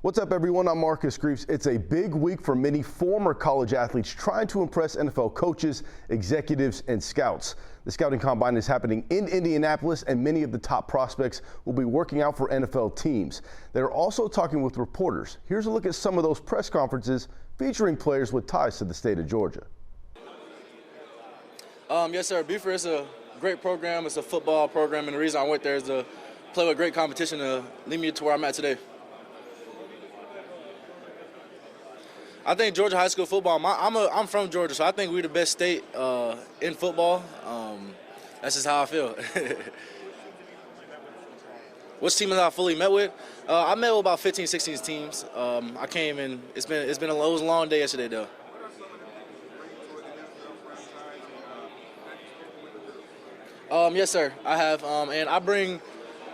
What's up, everyone? I'm Marcus Greaves. It's a big week for many former college athletes trying to impress NFL coaches, executives, and scouts. The scouting combine is happening in Indianapolis, and many of the top prospects will be working out for NFL teams. They're also talking with reporters. Here's a look at some of those press conferences featuring players with ties to the state of Georgia. Yes, sir. Buford is a great program. It's a football program, and the reason I went there is to play with great competition to lead me to where I'm at today. I think Georgia high school football, I'm from Georgia, so I think we're the best state in football. That's just how I feel. Which team have I fully met with? I met with about 15, 16 teams. I came in, it was a long day yesterday, though. Yes, sir, I have, and I bring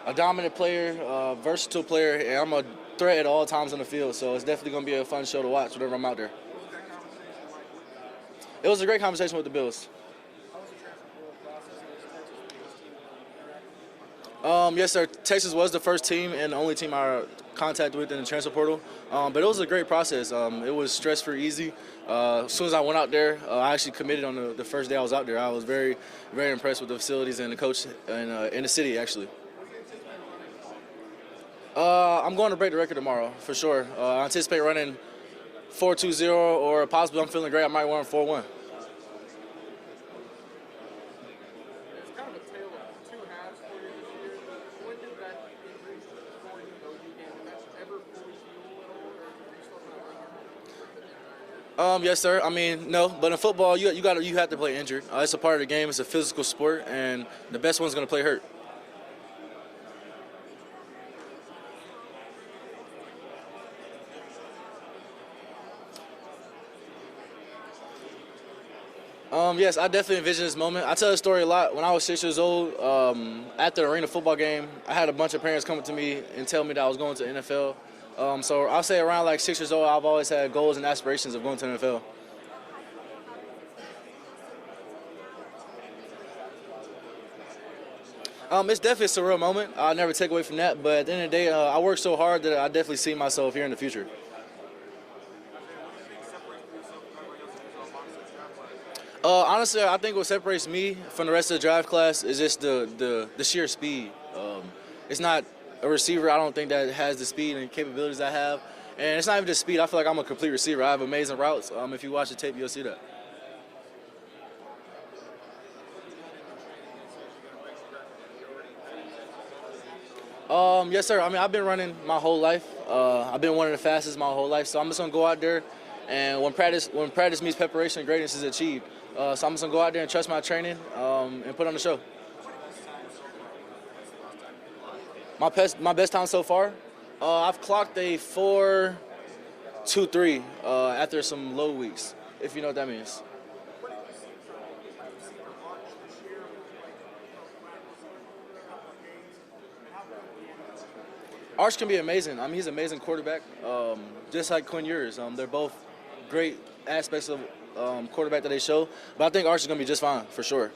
a dominant player, versatile player, and I'm a threat at all times on the field, so it's definitely going to be a fun show to watch whenever I'm out there. It was a great conversation with the Bills. Yes, sir. Texas was the first team and the only team I contacted with in the transfer portal, but it was a great process. It was stress-free, easy. As soon as I went out there, I actually committed on the first day I was out there. I was very, very impressed with the facilities and the coach in the city, actually. I'm going to break the record tomorrow, for sure. I anticipate running 4.20, or possibly I'm feeling great, I might run 4.1. It's kind of a tale of two halves for you this year. When did that injury for you know you game? Did that ever fully heal at all, or are you still kind of Yes, sir. I mean, no, but in football, you have to play injured. It's a part of the game. It's a physical sport, and the best one's going to play hurt. Yes, I definitely envision this moment. I tell this story a lot. When I was 6 years old, at the arena football game, I had a bunch of parents come up to me and tell me that I was going to the NFL. So I'll say around like 6 years old, I've always had goals and aspirations of going to the NFL. It's definitely a surreal moment. I'll never take away from that. But at the end of the day, I work so hard that I definitely see myself here in the future. Honestly, I think what separates me from the rest of the draft class is just the sheer speed. It's not a receiver, I don't think, that has the speed and capabilities I have. And it's not even just speed. I feel like I'm a complete receiver. I have amazing routes. If you watch the tape, you'll see that. Yes, sir. I mean, I've been running my whole life. I've been one of the fastest my whole life. So I'm just going to go out there, and when practice meets preparation, greatness is achieved. So I'm just going to go out there and trust my training and put on the show. My best time so far, I've clocked a 4.23 after some low weeks, if you know what that means. Arch can be amazing. I mean, he's an amazing quarterback, just like Quinn Ewers. They're both great aspects of quarterback that they show, but I think Arch is going to be just fine, for sure.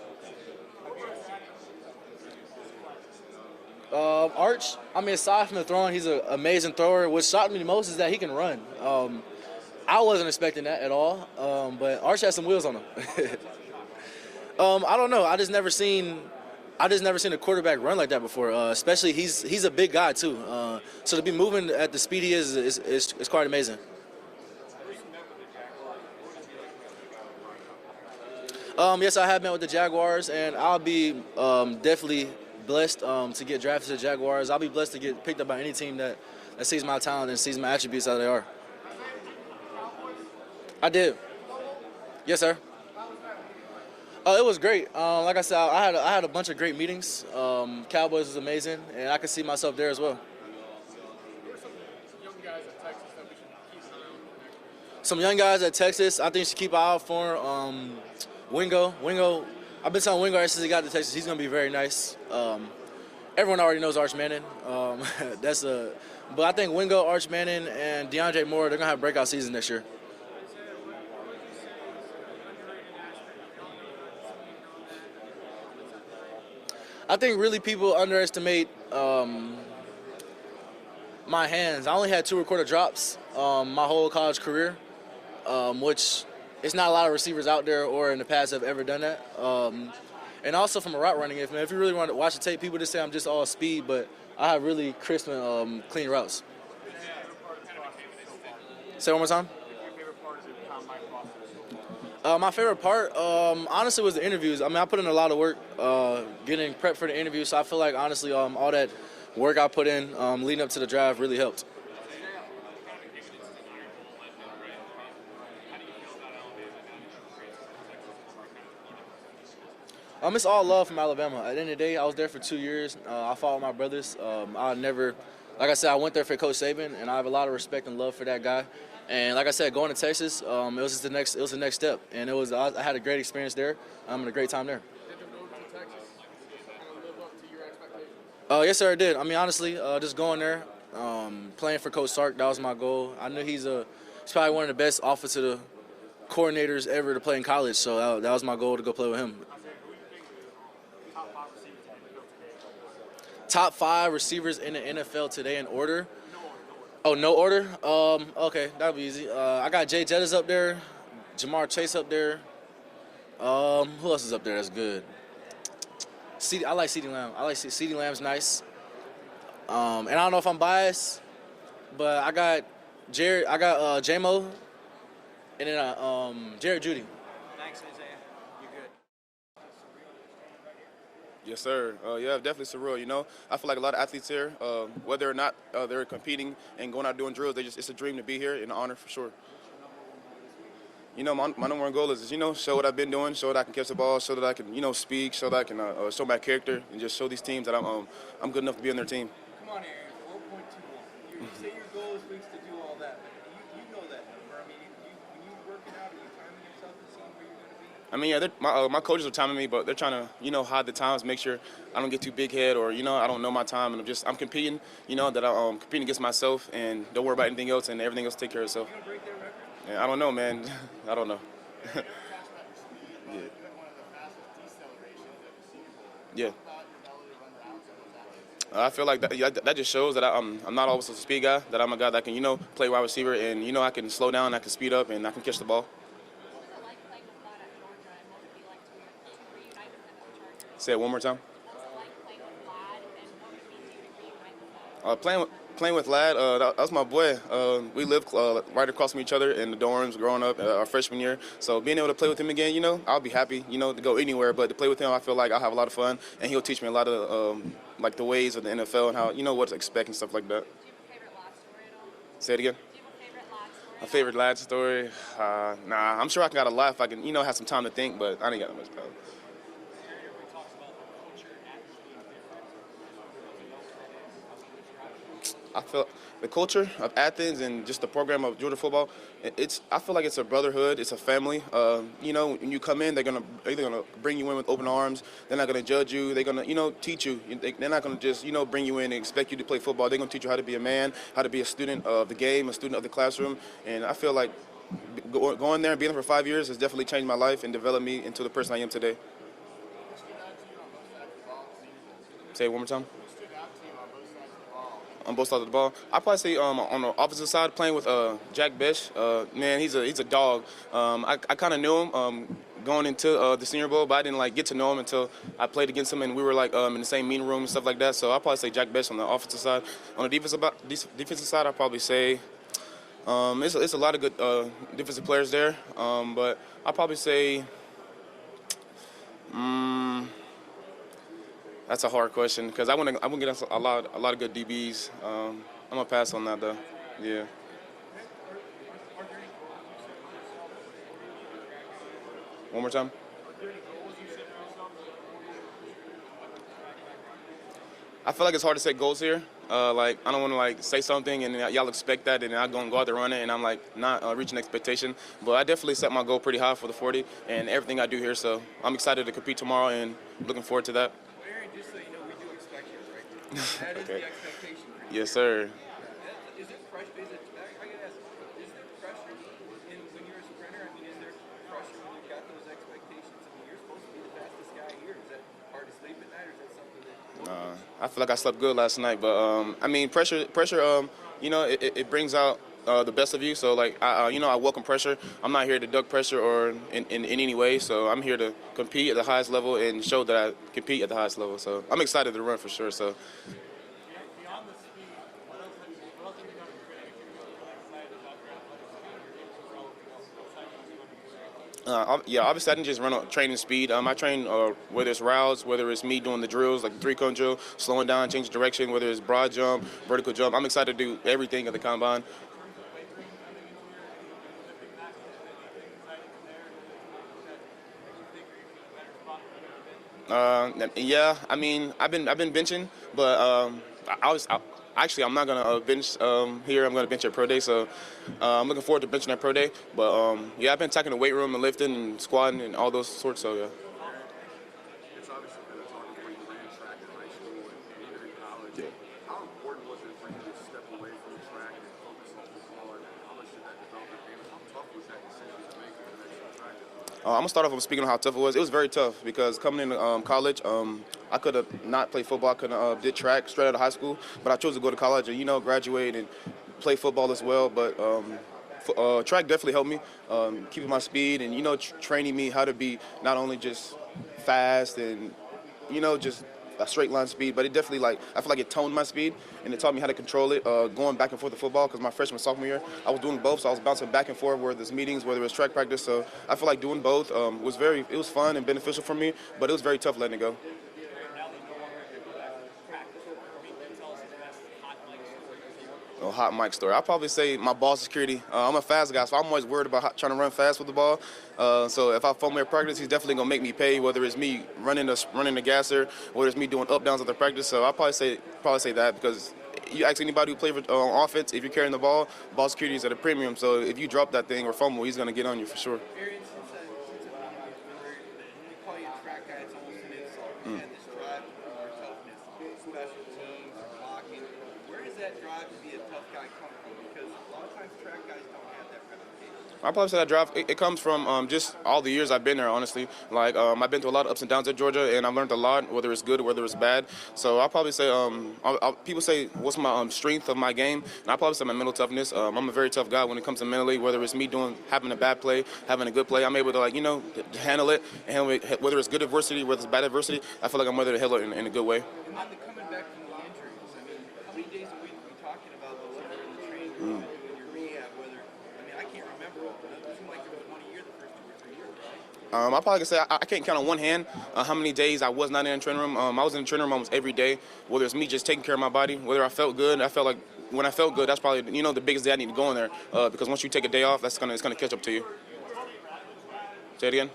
Arch, I mean, aside from the throwing, he's an amazing thrower. What shocked me the most is that he can run. I wasn't expecting that at all, but Arch has some wheels on him. I don't know. I just never seen a quarterback run like that before. Especially he's a big guy too. So to be moving at the speed he is quite amazing. Yes, I have met with the Jaguars, and I'll be definitely blessed to get drafted to the Jaguars. I'll be blessed to get picked up by any team that sees my talent and sees my attributes as they are. I did. Yes, sir. It was great. Like I said, I had a bunch of great meetings. Cowboys was amazing, and I could see myself there as well. Who are some young guys at Texas that we should keep an eye on for next year? Some young guys at Texas, I think you should keep an eye out for. Wingo, I've been telling Wingo ever since he got to Texas, he's going to be very nice. Everyone already knows Arch Manning. But I think Wingo, Arch Manning, and DeAndre Moore, they're going to have breakout season next year. I think really people underestimate My hands. I only had 2 recorded drops my whole college career, which it's not a lot of receivers out there or in the past have ever done that. And also from a route running, if you really want to watch the tape, people just say I'm just all speed, but I have really crisp and clean routes. Say it one more time. My favorite part, honestly, was the interviews. I mean, I put in a lot of work getting prepped for the interview, so I feel like, honestly, all that work I put in leading up to the draft really helped. It's all love from Alabama. At the end of the day, I was there for 2 years. I fought with my brothers. I never, like I said, I went there for Coach Saban, and I have a lot of respect and love for that guy. And like I said, going to Texas, it was just the next step, and I had a great experience there. I'm having a great time there. Did the move to Texas kind of live up to your expectations? Yes, sir, I did. I mean, honestly, just going there, playing for Coach Sark, that was my goal. I knew he's probably one of the best offensive coordinators ever to play in college, so that was my goal to go play with him. Top 5 receivers in the NFL today in order? Oh, no order? Okay, that'll be easy. I got Jay Jettis up there, Jamar Chase up there. Who else is up there that's good? I like CeeDee Lamb. CeeDee Lamb's nice. And I don't know if I'm biased, but I got J-Mo, and then Jared Judy. Thanks, Isaiah. You're good. Yes, sir. Yeah, definitely surreal. You know, I feel like a lot of athletes here, whether or not they're competing and going out doing drills, it's a dream to be here and an honor for sure. You know, my number one goal is, show what I've been doing, show that I can catch the ball, show that I can, speak, show that I can show my character, and just show these teams that I'm good enough to be on their team. Come on, Arian. 4.21. You say your goal is weeks to do all that, but you know that number. I mean, when you working out, are you timing yourself and seeing where you're going to be? I mean, yeah, my coaches are timing me, but they're trying to, hide the times, make sure I don't get too big head or, I don't know my time, and I'm competing, that I'm competing against myself, and don't worry about anything else, and everything else take care of itself. You going to break that record? Yeah, I don't know, man. I don't know. Yeah. Yeah. I feel like that just shows that I'm not always a speed guy, that I'm a guy that can, play wide receiver, and, I can slow down, I can speed up, and I can catch the ball. Say it one more time. Playing with Lad, that was my boy. We lived right across from each other in the dorms growing up our freshman year. So being able to play with him again, I'll be happy, to go anywhere. But to play with him, I feel like I'll have a lot of fun, and he'll teach me a lot of like the ways of the NFL and how, what to expect and stuff like that. Do you have a favorite Lad story at all? Say it again. Do you have a favorite Lad story? A favorite Lad story? Nah. I'm sure I got a laugh. I can, have some time to think, but I ain't got much time. I feel the culture of Athens and just the program of Georgia football, I feel like it's a brotherhood, it's a family. When you come in, they're gonna bring you in with open arms. They're not gonna judge you. They're gonna, teach you. They're not gonna just, bring you in and expect you to play football. They're gonna teach you how to be a man, how to be a student of the game, a student of the classroom. And I feel like going there and being there for 5 years has definitely changed my life and developed me into the person I am today. Say it one more time. On both sides of the ball, I'd probably say on the opposite side, playing with Jack Besh. Man, he's a dog. I kind of knew him going into the Senior Bowl, but I didn't get to know him until I played against him, and we were in the same meeting room and stuff like that. So I'd probably say Jack Besh on the offensive side. On the defensive side, I'd probably say it's a lot of good defensive players there, but I'd probably say. That's a hard question because I want to get a lot of good DBs. I'm gonna pass on that though. Yeah. One more time. I feel like it's hard to set goals here. I don't want to say something and y'all expect that, and I'm gonna go out there run it, and I'm not reaching expectation. But I definitely set my goal pretty high for the 40 and everything I do here. So I'm excited to compete tomorrow and looking forward to that. Just so you know, we do expect you, right? That is Okay. the expectation. Yes, sir. Is it fresh? I gotta ask, is there pressure when you're a sprinter? I mean, is there pressure when you've got those expectations? I mean, you're supposed to be the fastest guy here. Is that hard to sleep at night, or is that something that? I feel like I slept good last night, but pressure it brings out the best of you. So like I welcome pressure. I'm not here to duck pressure or in any way. So I'm here to compete at the highest level and show that I compete at the highest level. So I'm excited to run for sure. So. Beyond the speed, what else have you done in training to get excited about your athletic speed or Yeah, obviously I didn't just run on training speed. I train whether it's routes, whether it's me doing the drills like the 3-cone drill, slowing down, change direction, whether it's broad jump, vertical jump. I'm excited to do everything at the combine. Yeah, I mean I've been benching, but actually I'm not gonna bench here. I'm gonna bench at pro day, so I'm looking forward to benching at pro day. But yeah, I've been attacking the weight room and lifting and squatting and all those sorts. So yeah. It's obviously been a time before you ran track in high school and even in college. Yeah. How important was it for you to step away from the track and focus on football, and how much did that develop your game? How tough was that decision to make in the next track? I'm gonna start off with speaking on how tough it was. It was very tough because coming into college, I could have not played football. I could have did track straight out of high school, but I chose to go to college and graduate and play football as well. But track definitely helped me keeping my speed and training me how to be not only just fast and just a straight line speed, but it definitely I feel like it toned my speed and it taught me how to control it going back and forth to football. Because my freshman sophomore year I was doing both, so I was bouncing back and forth whether it's meetings, whether it was track practice. So I feel like doing both it was fun and beneficial for me, but it was very tough letting it go. Oh, hot mic story. I'll probably say my ball security. I'm a fast guy, so I'm always worried about trying to run fast with the ball. So if I fumble at practice, he's definitely gonna make me pay. Whether it's me running the gasser, whether it's me doing up downs at the practice. So I'll probably say that because you ask anybody who plays on offense, if you're carrying the ball security is at a premium. So if you drop that thing or fumble, he's gonna get on you for sure. Arian, since I've when we call you a track guy, it's almost an insult. You had this drive for toughness, special teams, blocking. Where does that drive to be a tough guy come from? Because a lot of times track guys don't have that reputation. I probably say that drive. It comes from just all the years I've been there. Honestly, I've been through a lot of ups and downs at Georgia, and I've learned a lot, whether it's good, whether it's bad. So I'll probably say, people say, what's my strength of my game? And I'll probably say my mental toughness. I'm a very tough guy when it comes to mentally. Whether it's me having a bad play, having a good play, I'm able to handle it. Whether it's good adversity, whether it's bad adversity, I feel like I'm able to handle it in a good way. And then coming back from the injuries, I mean, how many days a week are we talking about whether you're in the training room, doing your rehab, I can't remember all, but it seemed like it was 1 a year the first 2 or 3 years, right? I probably can say I can't count on one hand how many days I was not in the training room. I was in the training room almost every day, whether it's me just taking care of my body, whether I felt good. I felt like when I felt good, that's probably the biggest day I need to go in there because once you take a day off, it's gonna catch up to you. Say it again.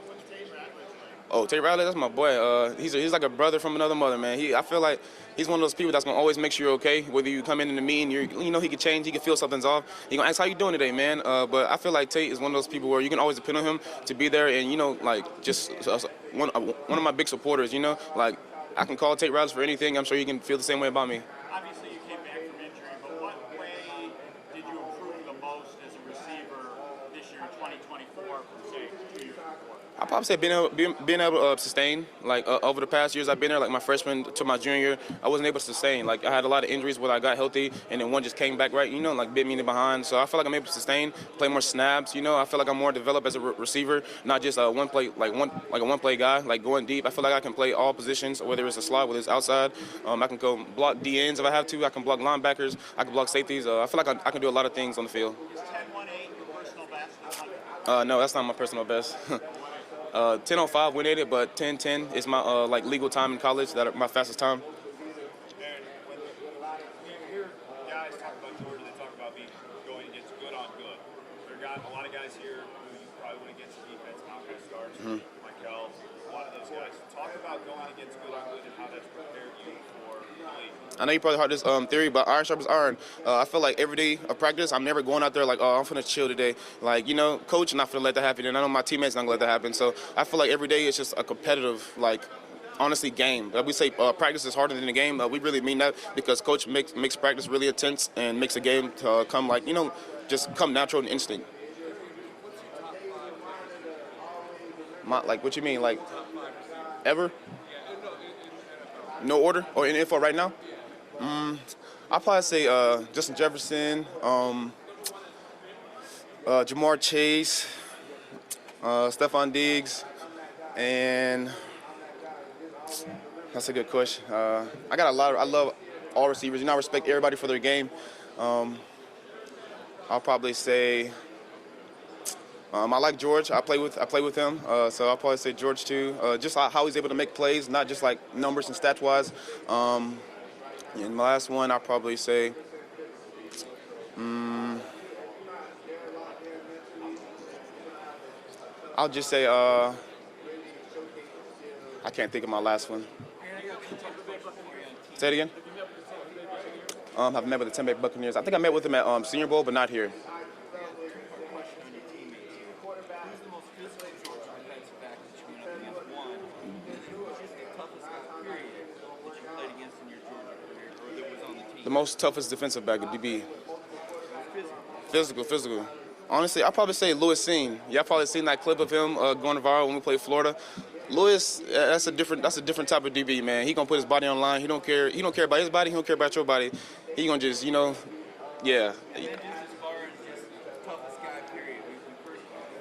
Oh, Tate Riley, that's my boy. He's like a brother from another mother, man. I feel like he's one of those people that's gonna always make sure you're okay. Whether you come in the meeting, he can change, he can feel something's off. He gonna ask how you doing today, man. But I feel like Tate is one of those people where you can always depend on him to be there, and just one of my big supporters. I can call Tate Riley for anything. I'm sure he can feel the same way about me. Obviously, you came back from injury, but what way did you improve the most as a receiver this year, 2024, from say 2 years before? I'd probably say being able to sustain. Over the past years I've been there, like my freshman to my junior year, I wasn't able to sustain. I had a lot of injuries where I got healthy, and then one just came back right, bit me in the behind. So I feel like I'm able to sustain, play more snaps. I feel like I'm more developed as a receiver, not just a one play guy, going deep. I feel like I can play all positions, whether it's a slot, whether it's outside. I can go block DNs if I have to. I can block linebackers. I can block safeties. I feel like I can do a lot of things on the field. Is 10.18 your personal best? No, that's not my personal best. 10:05 went at it, but 10:10 is my legal time in college. That's my fastest time. When you hear guys talk about Georgia, they talk about going against good on good. There got a lot of guys here who you probably went against the defense, Malcolm starts, Michael, a lot of those guys. Talk about going against good on good and how that's prepared you for the league. I know you probably heard this theory, but iron sharpens iron. I feel like every day of practice, I'm never going out there I'm finna chill today. Coach not finna let that happen, and I know my teammates not gonna let that happen. So I feel like every day it's just a competitive, honestly, game. We say practice is harder than the game. We really mean that because coach makes practice really intense and makes a game to come just come natural and instant. What you mean, ever? No order or in info right now? I'll probably say Justin Jefferson, Jamar Chase, Stephon Diggs, and that's a good question. I got a lot. I love all receivers. You know, I respect everybody for their game. I'll probably say I like George. I play with him, so I'll probably say George too. Just how he's able to make plays, not just like numbers and stats wise. And my last one, I'll probably say. I'll just say I can't think of my last one. Say it again. I've met with the Tampa Bay Buccaneers. I think I met with him at Senior Bowl, but not here. The most toughest defensive back at DB. Physical. Honestly, I'll probably say Lewis Seen. Y'all probably seen that clip of him going viral when we played Florida. Lewis, that's a different type of DB, man. He gonna put his body on the line. He don't care about his body. He don't care about your body. He gonna just, yeah. And then just as far as just toughest guy, period. We've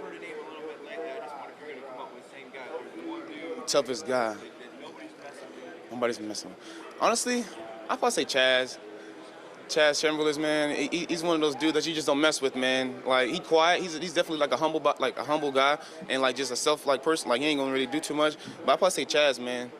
heard a name a little bit lately. I just wonder if you're going to come up with the same guy. There's one dude. Toughest guy. That nobody's messing with. Nobody's messing with. Honestly, I'd probably say Chaz. Chaz Chamberlain, man, he's one of those dudes that you just don't mess with, man. Like, he quiet. He's definitely like a humble guy, and like just a self-like person. Like, he ain't gonna really do too much. But I'd probably say Chaz, man.